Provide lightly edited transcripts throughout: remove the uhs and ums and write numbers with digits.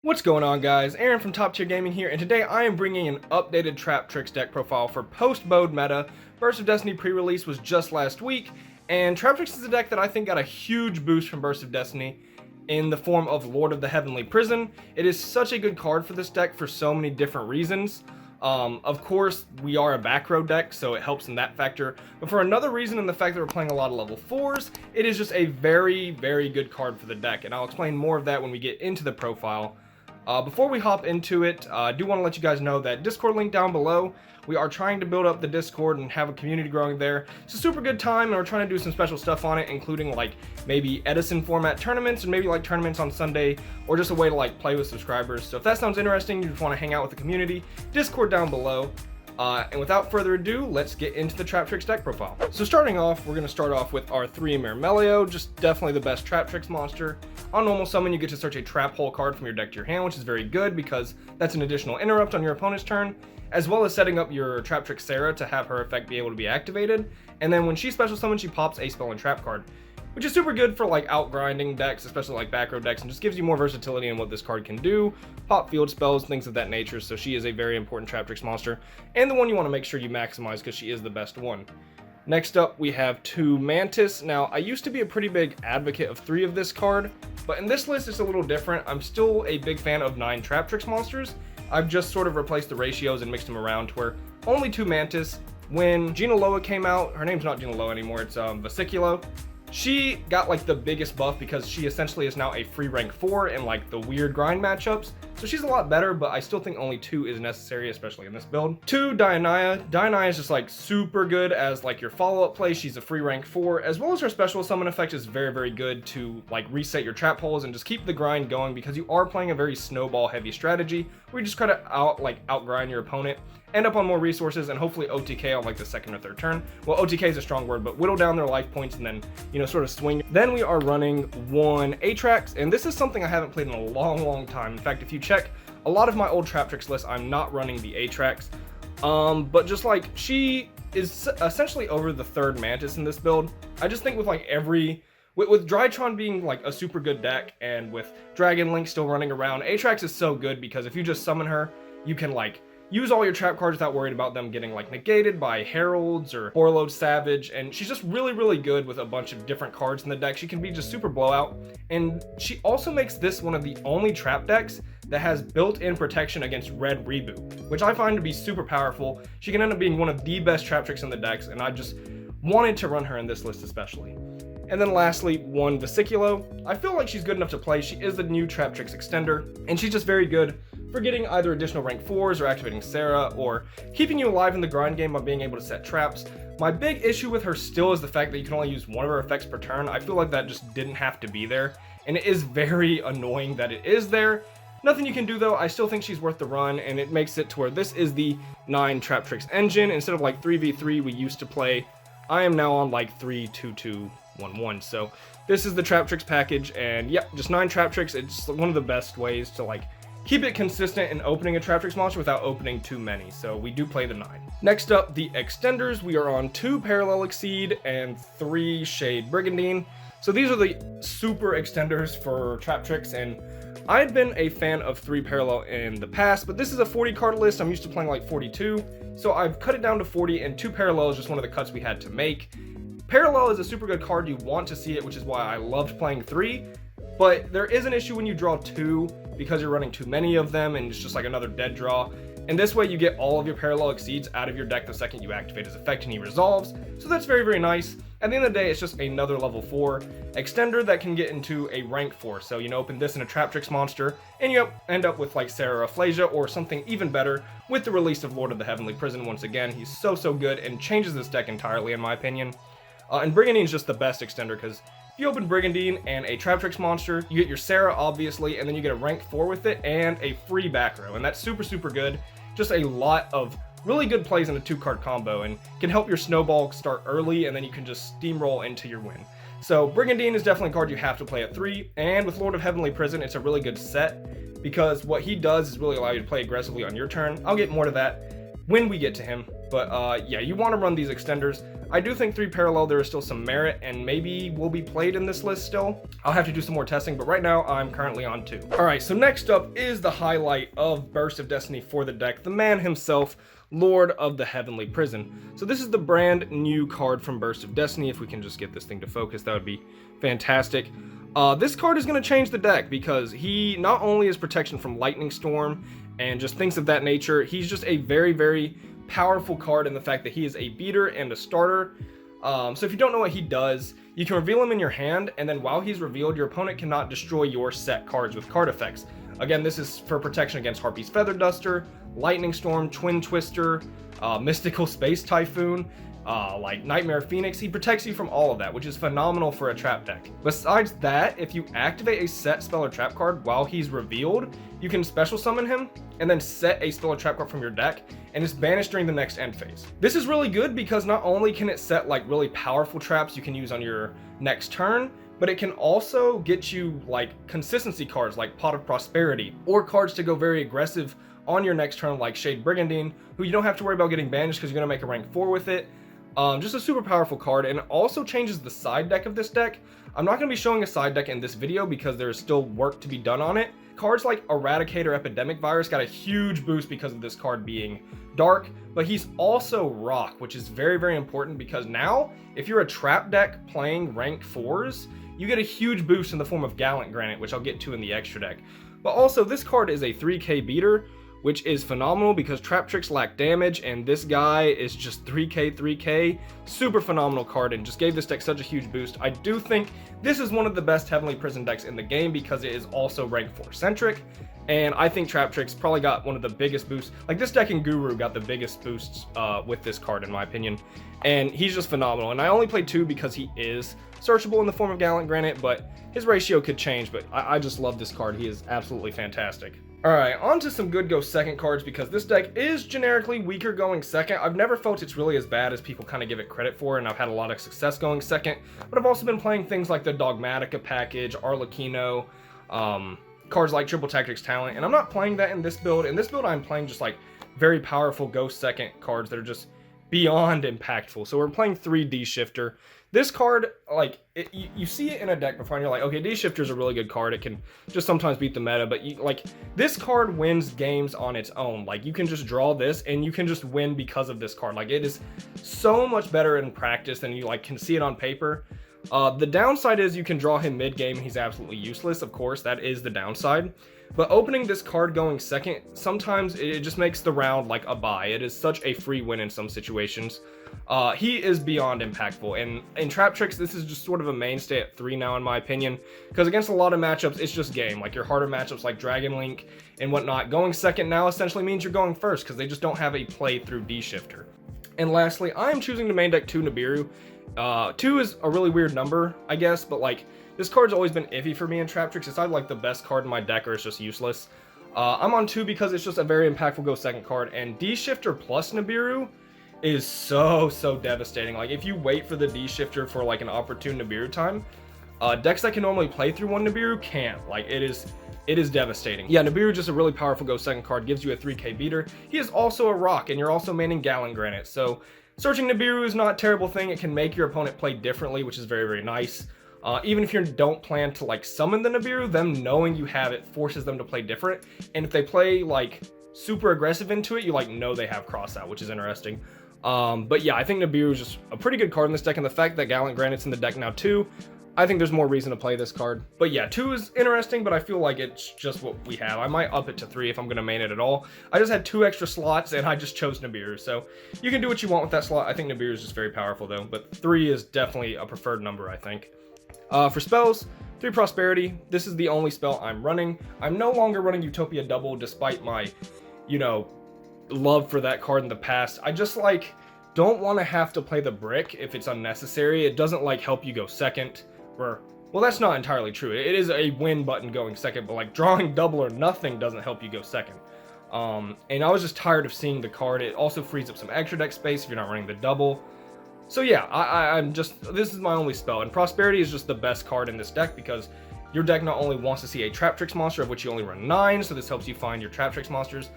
What's going on, guys? Aaron from Top Tier Gaming here, and today I am bringing an updated Traptrix deck profile for post-Bode meta. Burst of Destiny pre-release was just last week, and Traptrix is a deck that I think got a huge boost from Burst of Destiny in the form of Lord of the Heavenly Prison. It is such a good card for this deck for so many different reasons. Of course, we are a back row deck, so it helps in that factor. But for another reason, in the fact that we're playing a lot of level 4s, it is just a very, very good card for the deck, and I'll explain more of that when we get into the profile. Before we hop into it, I do want to let you guys know that Discord link down below. We are trying to build up the Discord and have a community growing there. It's a super good time, and we're trying to do some special stuff on it, including like maybe Edison format tournaments, and maybe like tournaments on Sunday, or just a way to like play with subscribers. So if that sounds interesting, you just want to hang out with the community, Discord down below. And without further ado, let's get into the Traptrix deck profile. So starting off, we're going to start off with our 3 Mermelio, just definitely the best Traptrix monster. On normal summon, you get to search a trap hole card from your deck to your hand, which is very good because that's an additional interrupt on your opponent's turn, as well as setting up your Traptrix Sarah to have her effect be able to be activated. And then when she special summons, she pops a spell and trap card, which is super good for like outgrinding decks, especially like back row decks, and just gives you more versatility in what this card can do, pop field spells, things of that nature. So she is a very important Traptrix monster, and the one you want to make sure you maximize because she is the best one. Next up, we have 2 Mantis. Now, I used to be a pretty big advocate of 3 of this card, but in this list it's a little different. I'm still a big fan of 9 Traptrix monsters. I've just sort of replaced the ratios and mixed them around to where only 2 Mantis. When Gina Loa came out, her name's not Gina Loa anymore, it's Vesiculo. She got like the biggest buff because she essentially is now a free rank 4 in like the weird grind matchups. So she's a lot better, but I still think only 2 is necessary, especially in this build. 2 Dionaya. Dionaya is just like super good as like your follow-up play. She's a free rank 4, as well as her special summon effect is very, very good to like reset your trap holes and just keep the grind going, because you are playing a very snowball heavy strategy where you just try to outgrind your opponent, end up on more resources, and hopefully OTK on like the 2nd or 3rd turn. Well, OTK is a strong word, but whittle down their life points and then, sort of swing. Then we are running 1 Atrax, and this is something I haven't played in a long time. In fact, if you check a lot of my old Traptrix lists, I'm not running the Atrax. But just like, she is essentially over the 3rd Mantis in this build. I just think with like with Drytron being like a super good deck, and with Dragon Link still running around, Atrax is so good because if you just summon her, you can like use all your trap cards without worried about them getting like negated by Heralds or Horload Savage, and she's just really good with a bunch of different cards in the deck. She can be just super blowout, and she also makes this one of the only trap decks that has built-in protection against red reboot, which I find to be super powerful. She can end up being one of the best Traptrix in the decks, and I just wanted to run her in this list especially. And then lastly, 1 Vesiculo. I feel like she's good enough to play. She is the new Traptrix extender, and she's just very good for getting either additional rank 4s or activating Sarah, or keeping you alive in the grind game by being able to set traps. My big issue with her still is the fact that you can only use 1 of her effects per turn. I feel like that just didn't have to be there, and it is very annoying that it is there. Nothing you can do though. I still think she's worth the run, and it makes it to where this is the 9 Traptrix engine. Instead of like 3v3 we used to play, I am now on like 3-2-2-1-1. So this is the Traptrix package, and yep, just 9 Traptrix. It's one of the best ways to like keep it consistent in opening a Traptrix monster without opening too many, so we do play the 9. Next up, the extenders. We are on 2 Parallel Exceed and 3 Shade Brigandine. So these are the super extenders for Traptrix, and I had been a fan of 3 Parallel in the past, but this is a 40 card list. I'm used to playing like 42, so I've cut it down to 40, and 2 Parallel is just one of the cuts we had to make. Parallel is a super good card. You want to see it, which is why I loved playing 3, but there is an issue when you draw 2, because you're running too many of them, and it's just like another dead draw. And this way you get all of your Parallel Exceeds out of your deck the second you activate his effect and he resolves, so that's very nice. At the end of the day, it's just another level 4 extender that can get into a rank 4. So open this in a Traptrix monster, and you end up with like Sarah Aflasia or something even better with the release of Lord of the Heavenly Prison. Once again, he's so good and changes this deck entirely in my opinion. And Brigandine is just the best extender, because if you open Brigandine and a Traptrix monster, you get your Sarah obviously, and then you get a rank 4 with it and a free back row, and that's super good. Just a lot of really good plays in a 2-card combo, and can help your snowball start early, and then you can just steamroll into your win. So Brigandine is definitely a card you have to play at 3, and with Lord of Heavenly Prison, it's a really good set, because what he does is really allow you to play aggressively on your turn. I'll get more to that when we get to him, but yeah, you want to run these extenders. I do think 3 Parallel, there is still some merit and maybe will be played in this list still. I'll have to do some more testing, but right now I'm currently on 2. Alright, so next up is the highlight of Burst of Destiny for the deck, the man himself, Lord of the Heavenly Prison. So this is the brand new card from Burst of Destiny. If we can just get this thing to focus, that would be fantastic. This card is going to change the deck because he not only is protection from Lightning Storm and just things of that nature, he's just a very, very powerful card in the fact that he is a beater and a starter. So if you don't know what he does, you can reveal him in your hand, and then while he's revealed, your opponent cannot destroy your set cards with card effects. Again, this is for protection against Harpy's Feather Duster, Lightning Storm, Twin Twister, Mystical Space Typhoon, like Nightmare Phoenix. He protects you from all of that, which is phenomenal for a trap deck. Besides that, if you activate a set spell or trap card while he's revealed, you can special summon him and then set a spell or trap card from your deck, and it's banished during the next end phase. This is really good because not only can it set like really powerful traps you can use on your next turn, but it can also get you like consistency cards like Pot of Prosperity, or cards to go very aggressive on your next turn like Shade Brigandine, who you don't have to worry about getting banished because you're going to make a rank 4 with it. Just a super powerful card, and it also changes the side deck of this deck. I'm not going to be showing a side deck in this video because there is still work to be done on it. Cards like Eradicator Epidemic Virus got a huge boost because of this card being dark, but he's also rock, which is very, very important because now if you're a trap deck playing rank 4s, you get a huge boost in the form of Gallant Granite, which I'll get to in the extra deck. But also, this card is a 3k beater, which is phenomenal because Traptrix lack damage, and this guy is just 3k. Super phenomenal card, and just gave this deck such a huge boost. I do think this is one of the best Heavenly Prison decks in the game because it is also rank 4 centric, and I think Traptrix probably got one of the biggest boosts. Like, this deck in Guru got the biggest boosts with this card in my opinion, and he's just phenomenal. And I only played 2 because he is searchable in the form of Gallant Granite, but his ratio could change, but I just love this card. He is absolutely fantastic. Alright, on to some good go second cards because this deck is generically weaker going second. I've never felt it's really as bad as people kind of give it credit for, and I've had a lot of success going second, but I've also been playing things like the Dogmatica package, Arlecchino, cards like Triple Tactics Talent, and I'm not playing that in this build. In this build, I'm playing just like very powerful go second cards that are just beyond impactful. So we're playing 3 D-Shifter. This card, like, you see it in a deck before and you're like, okay, D-Shifter is a really good card. It can just sometimes beat the meta, but this card wins games on its own. Like, you can just draw this and you can just win because of this card. Like, it is so much better in practice than you can see it on paper. The downside is you can draw him mid-game and he's absolutely useless. Of course, that is the downside. But opening this card going second, sometimes it just makes the round like a bye. It is such a free win in some situations. He is beyond impactful, and in Traptrix, this is just sort of a mainstay at 3 now in my opinion, because against a lot of matchups, it's just game. Like your harder matchups like Dragon Link and whatnot, going second now essentially means you're going first, because they just don't have a play through D-Shifter. And lastly, I am choosing to main deck 2 Nibiru. 2 is a really weird number, I guess, but like, this card's always been iffy for me in Traptrix. It's either like the best card in my deck or it's just useless. I'm on 2 because it's just a very impactful go second card, and D-Shifter plus Nibiru is so devastating. Like, if you wait for the D-Shifter for like an opportune Nibiru time, decks that can normally play through 1 Nibiru can't. Like, it is devastating. Yeah, Nibiru just a really powerful go second card, gives you a 3k beater. He is also a rock, and you're also manning Gallant Granite, so searching Nibiru is not a terrible thing. It can make your opponent play differently, which is very nice. Even if you don't plan to like summon the Nibiru, them knowing you have it forces them to play different, and if they play like super aggressive into it, you like know they have cross out, which is interesting. But yeah, I think Nibiru is just a pretty good card in this deck, and the fact that Gallant Granite's in the deck now too, I think there's more reason to play this card. But yeah, 2 is interesting, but I feel like it's just what we have. I might up it to 3 if I'm going to main it at all. I just had 2 extra slots, and I just chose Nibiru, so you can do what you want with that slot. I think Nibiru is just very powerful though, but 3 is definitely a preferred number, I think. For spells, 3 Prosperity. This is the only spell I'm running. I'm no longer running Utopia Double, despite my, love for that card in the past. I just don't want to have to play the brick if it's unnecessary. It doesn't help you go second, or well, that's not entirely true. It is a win button going second, but drawing double or nothing doesn't help you go second. And I was just tired of seeing the card. It also frees up some extra deck space if you're not running the double. So yeah, this is my only spell, and Prosperity is just the best card in this deck because your deck not only wants to see a Traptrix monster, of which you only run 9, so this helps you find your Traptrix monsters,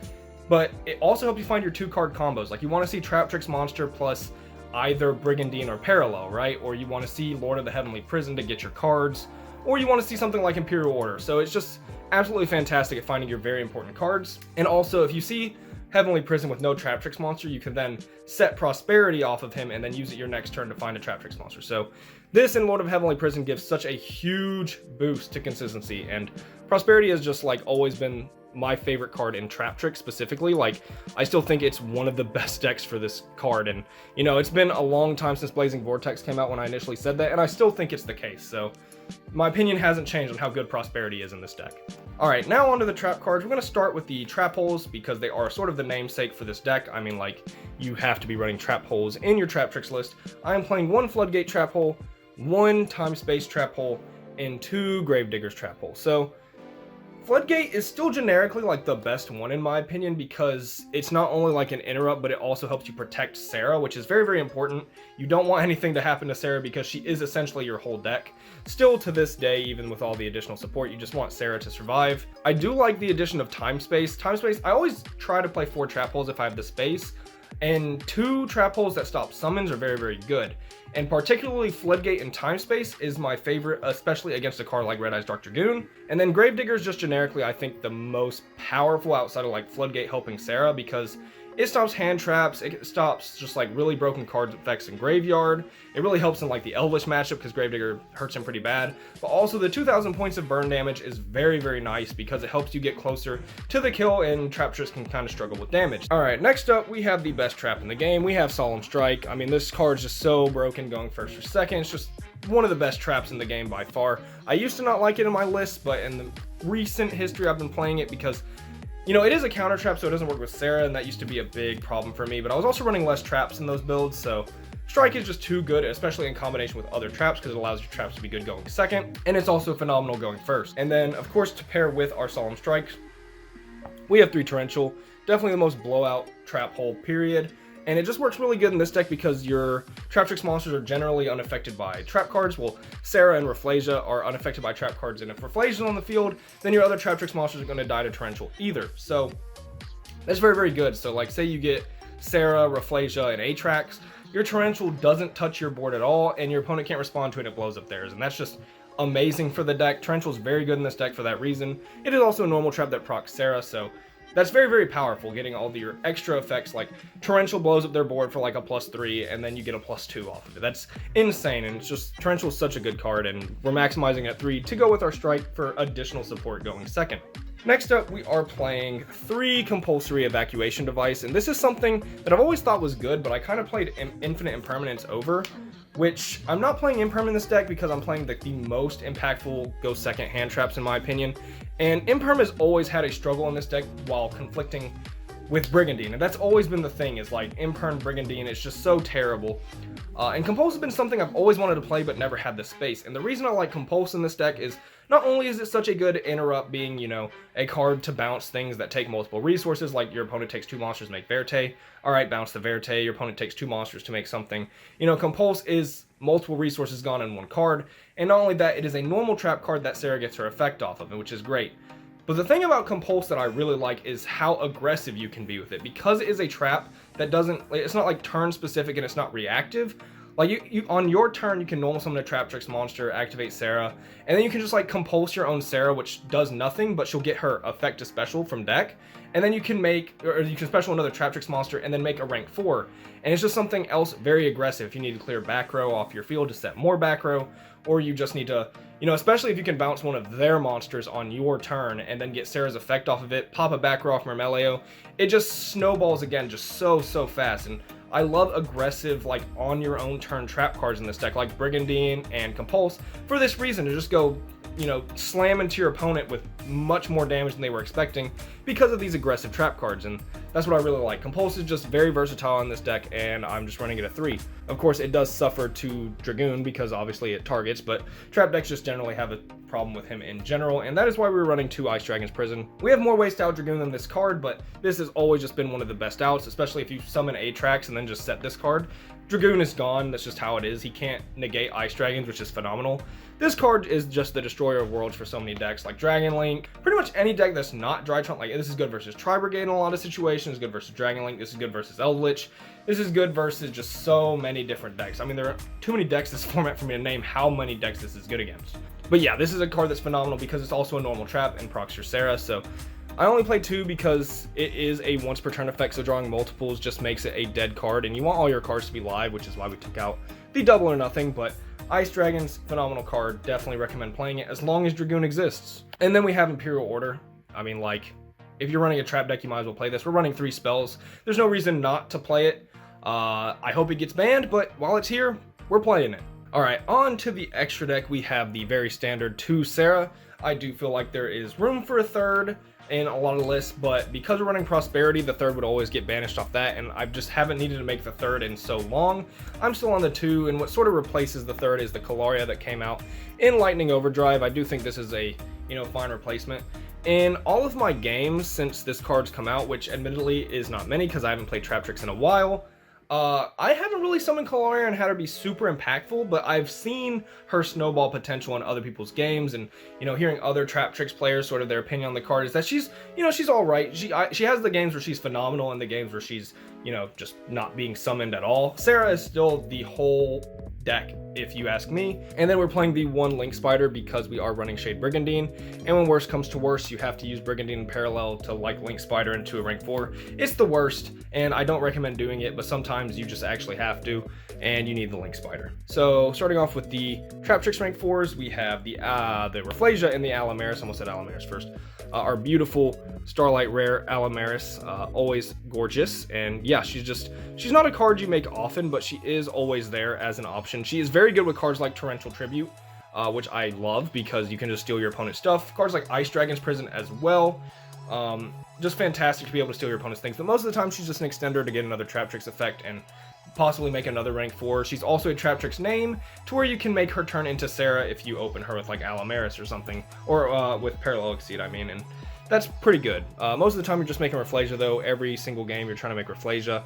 but it also helps you find your 2-card combos. Like, you want to see Traptrix monster plus either Brigandine or Parallel, right? Or you want to see Lord of the Heavenly Prison to get your cards, or you want to see something like Imperial Order. So it's just absolutely fantastic at finding your very important cards. And also, if you see Heavenly Prison with no Traptrix monster, you can then set Prosperity off of him and then use it your next turn to find a Traptrix monster. So this and Lord of Heavenly Prison gives such a huge boost to consistency, and Prosperity has just like always been my favorite card in Traptrix specifically. Like, I still think it's one of the best decks for this card, and you know, it's been a long time since Blazing Vortex came out when I initially said that, and I still think it's the case. So my opinion hasn't changed on how good Prosperity is in this deck. Alright, now onto the trap cards. We're going to start with the trap holes because they are sort of the namesake for this deck. I mean, like, you have to be running trap holes in your Traptrix list. I am playing 1 Floodgate trap hole, 1 Time Space trap hole, and 2 Gravediggers trap hole. So Floodgate is still generically like the best one in my opinion, because it's not only like an interrupt, but it also helps you protect Sarah, which is very, very important. You don't want anything to happen to Sarah because she is essentially your whole deck. Still to this day, even with all the additional support, you just want Sarah to survive. I do like the addition of Time Space. Time Space, I always try to play 4 trap holes if I have the space, and 2 trap holes that stop summons are very, very good. And particularly Floodgate and Time Space is my favorite, especially against a card like Red Eyes Dark Dragoon. And then Gravediggers just generically, I think, the most powerful outside of like Floodgate helping Sarah, because it stops hand traps, it stops just like really broken card effects in Graveyard. It really helps in like the Elvish matchup because Gravedigger hurts him pretty bad. But also the 2,000 points of burn damage is very, very nice because it helps you get closer to the kill, and Traptrix can kind of struggle with damage. Alright, next up we have the best trap in the game. We have Solemn Strike. I mean, this card's just so broken going first or second. It's just one of the best traps in the game by far. I used to not like it in my list, but in the recent history I've been playing it because, you know, it is a counter trap, so it doesn't work with Sarah, and that used to be a big problem for me, but I was also running less traps in those builds, so Strike is just too good, especially in combination with other traps, because it allows your traps to be good going second, and it's also phenomenal going first. And then, of course, to pair with our Solemn Strike, we have 3 Torrential, definitely the most blowout trap hole, period. And it just works really good in this deck because your Traptrix monsters are generally unaffected by trap cards. Well, Sarah and Rafflesia are unaffected by trap cards, and if Rafflesia's on the field, then your other Traptrix monsters are going to die to Torrential either. So that's very, very good. So like, say you get Sarah, Rafflesia, and Atrax, your Torrential doesn't touch your board at all, and your opponent can't respond to it, and it blows up theirs. And that's just amazing for the deck. Torrential is very good in this deck for that reason. It is also a normal trap that procs Sarah, so that's very, very powerful, getting all your extra effects, like Torrential blows up their board for like a +3, and then you get a +2 off of it. That's insane, and it's just, Torrential is such a good card, and we're maximizing at 3 to go with our Strike for additional support going second. Next up, we are playing 3 Compulsory Evacuation Device, and this is something that I've always thought was good, but I kind of played Infinite Impermanence over, which I'm not playing Imperm in this deck because I'm playing the most impactful go second hand traps in my opinion. And Imperm has always had a struggle in this deck while conflicting with Brigandine, and that's always been the thing, is like Imperm Brigandine is just so terrible. And Compulse has been something I've always wanted to play but never had the space. And the reason I like Compulse in this deck is not only is it such a good interrupt, being, you know, a card to bounce things that take multiple resources, like your opponent takes 2 monsters to make Verte. Alright, bounce the Verte, your opponent takes 2 monsters to make something. You know, Compulse is multiple resources gone in one card, and not only that, it is a normal trap card that Sarah gets her effect off of, which is great. But the thing about Compulse that I really like is how aggressive you can be with it. Because it is a trap that doesn't, it's not like turn specific and it's not reactive. Like you on your turn, you can normal summon a Traptrix monster, activate Sarah, and then you can just like compulse your own Sarah, which does nothing, but she'll get her effect to special from deck. And then you can make, or you can special another Traptrix monster and then make a rank 4. And it's just something else very aggressive. If you need to clear back row off your field to set more back row, or you just need to, you know, especially if you can bounce one of their monsters on your turn and then get Sarah's effect off of it, pop a back row off from Mermelio, it just snowballs again just so fast. And I love aggressive, like, on your own turn trap cards in this deck, like Brigandine and Compulse, for this reason, to just go, you know, slam into your opponent with much more damage than they were expecting because of these aggressive trap cards, and that's what I really like. Compulse is just very versatile in this deck, and I'm just running it at 3. Of course, it does suffer to Dragoon because obviously it targets, but trap decks just generally have a problem with him in general, and that is why we're running 2 Ice Dragon's Prison. We have more ways to out Dragoon than this card, but this has always just been one of the best outs, especially if you summon Atrax and then just set this card. Dragoon is gone, that's just how it is. He can't negate Ice Dragons, which is phenomenal. This card is just the destroyer of worlds for so many decks, like Dragon Link. Pretty much any deck that's not Dry Trump, like this is good versus Tri Brigade in a lot of situations. Restoration, this is good versus Dragonlink, this is good versus Eldritch, this is good versus just so many different decks. I mean, there are too many decks this format for me to name how many decks this is good against. But yeah, this is a card that's phenomenal because it's also a normal trap and procs your Sarah, so I only play 2 because it is a once per turn effect, so drawing multiples just makes it a dead card, and you want all your cards to be live, which is why we took out the double or nothing. But Ice Dragon's phenomenal card, definitely recommend playing it as long as Dragoon exists. And then we have Imperial Order. I mean, like, if you're running a trap deck, you might as well play this. We're running 3 spells. There's no reason not to play it. I hope it gets banned, but while it's here, we're playing it. Alright, on to the extra deck. We have the very standard 2 Sarah. I do feel like there is room for a third in a lot of lists, but because we're running Prosperity, the third would always get banished off that, and I just haven't needed to make the third in so long. I'm still on the 2, and what sort of replaces the third is the Kalaria that came out in Lightning Overdrive. I do think this is a, fine replacement. In all of my games since this card's come out, which admittedly is not many because I haven't played Traptrix in a while, I haven't really summoned Kalaria and had her be super impactful, but I've seen her snowball potential in other people's games, and hearing other Traptrix players sort of their opinion on the card is that she's she's all right. She has the games where she's phenomenal and the games where she's just not being summoned at all. Sarah is still the whole deck, if you ask me. And then we're playing the 1 Link Spider because we are running Shade Brigandine, and when worst comes to worst, you have to use Brigandine in parallel to like Link Spider into a rank 4. It's the worst, and I don't recommend doing it, but sometimes you just actually have to, and you need the Link Spider. So starting off with the Traptrix rank 4s, we have the Rafflesia and the Alamaris. Almost said Alamaris first. Our beautiful Starlight Rare Alamaris, always gorgeous, and yeah, she's not a card you make often, but she is always there as an option. She is very good with cards like Torrential Tribute, which I love because you can just steal your opponent's stuff. Cards like Ice Dragon's Prison as well. Just fantastic to be able to steal your opponent's things, but most of the time she's just an extender to get another Traptrix effect and possibly make another rank 4. She's also a Traptrix name to where you can make her turn into Sarah if you open her with like Alamaris or something, or with Parallel Exceed, and that's pretty good. Most of the time you're just making Rafflesia though. Every single game you're trying to make Rafflesia.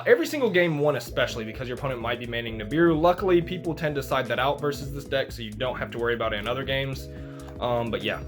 Every single game 1 especially, because your opponent might be maining Nibiru. Luckily, people tend to side that out versus this deck, so you don't have to worry about it in other games. But yeah.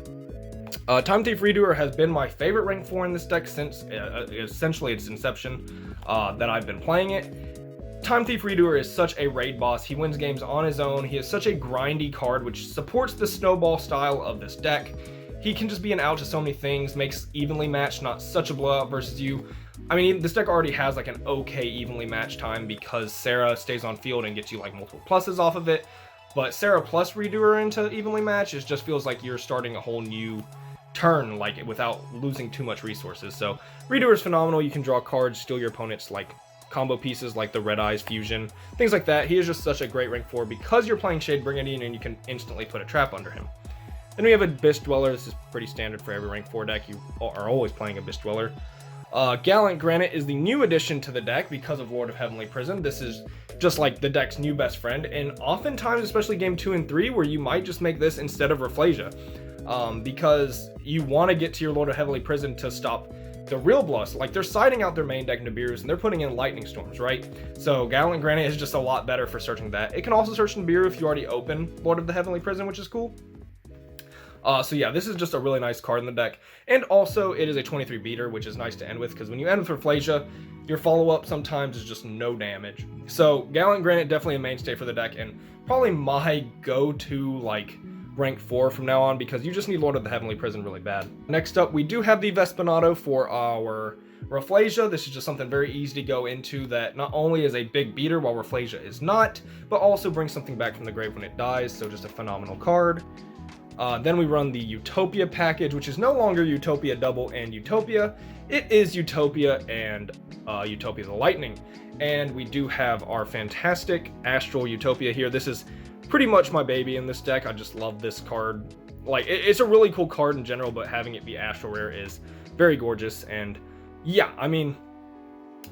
Time Thief Redoer has been my favorite rank 4 in this deck since essentially its inception that I've been playing it. Time Thief Redoer is such a raid boss. He wins games on his own. He is such a grindy card, which supports the snowball style of this deck. He can just be an out to so many things, makes evenly matched not such a blowout versus you. I mean, this deck already has like an okay evenly matched time because Sarah stays on field and gets you like multiple pluses off of it. But Sarah plus Redoer into evenly match, it just feels like you're starting a whole new turn, like without losing too much resources. So Redoer is phenomenal. You can draw cards, steal your opponent's like combo pieces like the Red Eyes Fusion, things like that. He is just such a great rank 4 because you're playing Shade Brigandine and you can instantly put a trap under him. Then we have Abyss Dweller. This is pretty standard for every rank 4 deck. You are always playing Abyss Dweller. Gallant Granite is the new addition to the deck because of Lord of Heavenly Prison. This is just like the deck's new best friend, and oftentimes, especially game 2 and 3, where you might just make this instead of Rafflesia, because you want to get to your Lord of Heavenly Prison to stop the real bluffs. Like, they're siding out their main deck Nibirus and they're putting in Lightning Storms, right? So Gallant Granite is just a lot better for searching that. It can also search Nibiru if you already open Lord of the Heavenly Prison, which is cool. So yeah, this is just a really nice card in the deck. And also, it is a 23 beater, which is nice to end with, because when you end with Rafflesia, your follow-up sometimes is just no damage. So Gallant Granite, definitely a mainstay for the deck, and probably my go-to, like, rank 4 from now on, because you just need Lord of the Heavenly Prison really bad. Next up, we do have the Vespinato for our Rafflesia. This is just something very easy to go into that not only is a big beater while Rafflesia is not, but also brings something back from the grave when it dies, so just a phenomenal card. Then we run the Utopia package, which is no longer Utopia Double and Utopia. It is Utopia and Utopia the Lightning. And we do have our fantastic Astral Utopia here. This is pretty much my baby in this deck. I just love this card. Like, it's a really cool card in general, but having it be Astral Rare is very gorgeous. And yeah, I mean,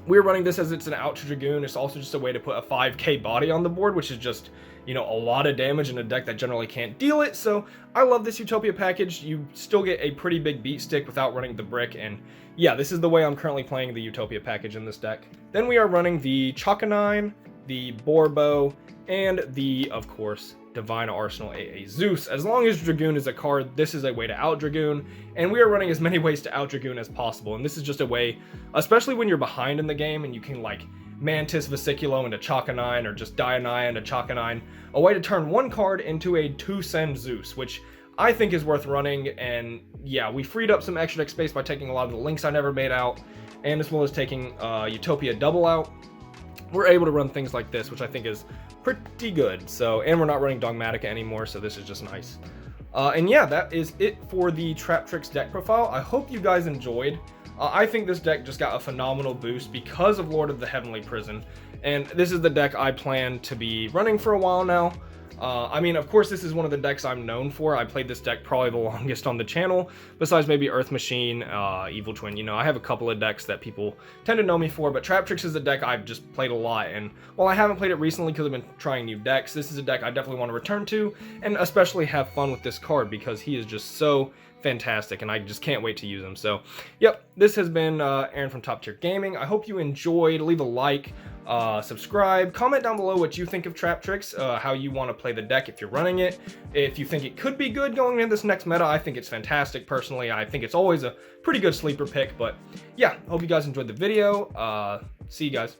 we're running this as it's an out to Dragoon. It's also just a way to put a 5k body on the board, which is just, a lot of damage in a deck that generally can't deal it. So I love this Utopia package. You still get a pretty big beat stick without running the brick, and yeah, this is the way I'm currently playing the Utopia package in this deck. Then we are running the Chakanine, the Borbo, and the, of course, Divine Arsenal, a Zeus. As long as Dragoon is a card, this is a way to out Dragoon, and we are running as many ways to out Dragoon as possible, and this is just a way, especially when you're behind in the game and you can like Mantis Vesiculo into Chakanine or just Dianaya into Chakanine, a way to turn one card into a 2-send Zeus, which I think is worth running. And yeah, we freed up some extra deck space by taking a lot of the links I never made out, and as well as taking Utopia double out. We're able to run things like this, which I think is pretty good. So, and we're not running Dogmatica anymore, so this is just nice. And yeah, that is it for the Traptrix deck profile. I hope you guys enjoyed. I think this deck just got a phenomenal boost because of Lord of the Heavenly Prison, and this is the deck I plan to be running for a while now. I mean, of course, this is one of the decks I'm known for. I played this deck probably the longest on the channel, besides maybe Earth Machine, Evil Twin. You know, I have a couple of decks that people tend to know me for, but Traptrix is a deck I've just played a lot, and while I haven't played it recently because I've been trying new decks, this is a deck I definitely want to return to, and especially have fun with this card because he is just so fantastic, and I just can't wait to use him. So, yep, this has been Aaron from Top Tier Gaming. I hope you enjoyed. Leave a like, subscribe, comment down below what you think of Traptrix, how you want to play the deck if you're running it, if you think it could be good going into this next meta. I think it's fantastic personally. I think it's always a pretty good sleeper pick, but yeah, hope you guys enjoyed the video. See you guys.